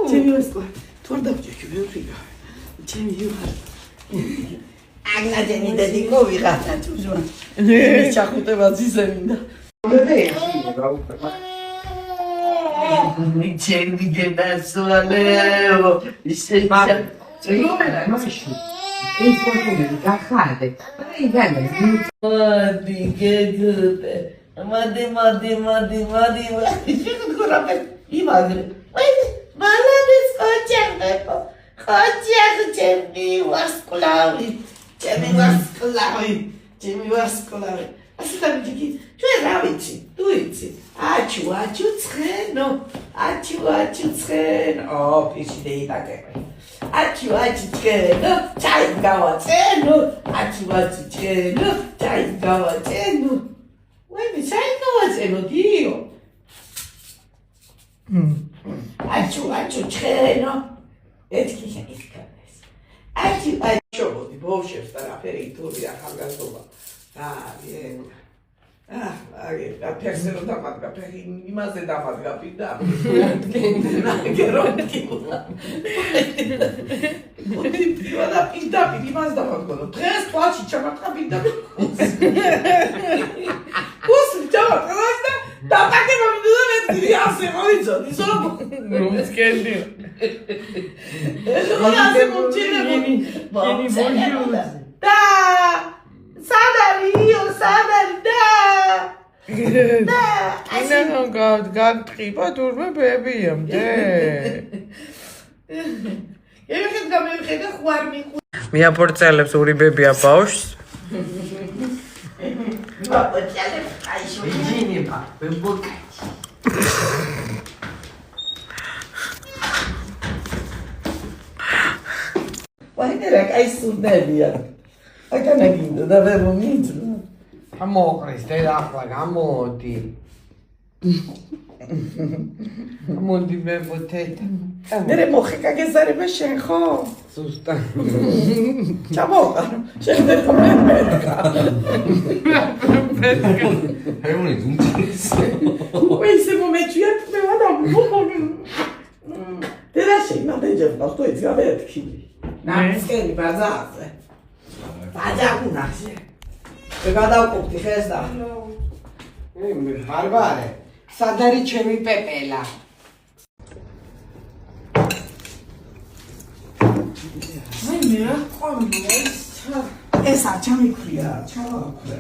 ჩემი ვასკვა თუ არ დავჭიქი ვიფრიგა ჩემი ვიხარ აგლაჯენი და დიკო ვიღათა თუჟვა მე ჩახუტება ძისემინდა ჩემი გენასვალეო ისე წეგომენა მასში ეს კონტროლი გახადე იგანა მოდი გეგდე მადი შეგდგორაფე იმაგრე მალაბის კოჩერბო ხოჩერ ჩემი ვარსკვლავი ასე დამიჯი ჩვენ რა ვიცი თუ იცი აჩუ ცხენო ფიში დაიტაკე აჩუ ცხენო ჩაი გავაწენო აჩუ ცხენო ჩაი გავაწენო ვები ჩაი გავაწენო დიო აჩუ ცხენო ეთქი შეკითხეს აჩუ შობოდი ბოშებს და რაფერი თურია ახალგაზრდობა და ფერსერო დამადგა ფერი იმაზე დამადგა პიდა მოდი პიდა პიდა იმაზე დამადგა დღეს თვალში ჩამარტყა პიდა კუს ჩამარტყა და დაპაკება მინდა მეთქი ასე მოიწოდი სულ მოსკენდი ეს მომჩინებული და სადარი და ინახო გაგტყიბა თურმე ბებიამდე ეხეთ ხვარ მიყუ მიაპორწელებს ორი ბებია ბავშვს მიაპორწელებს აი შოიჯინება ბებოკა ვაინერა კაი სუნდებია აკანაგინდა და ვერ მომიძრა ამოყრის დედა ახლა გამოდი მოდი ბებოთეთა მე მოხეკა გეზარება შენ ხო ზუსტად ჩამოყარო შენ ვერ მომერკა Hermone, zumtjes. Queste momenti me vado della scena del giorno sto in gavetti na scheni bazate una sì e vado a tutti festa ბარბარე სად არის ჩემი პეპელა აი მე რა ყვამია ეს ჩამიქრია ჩავაქრე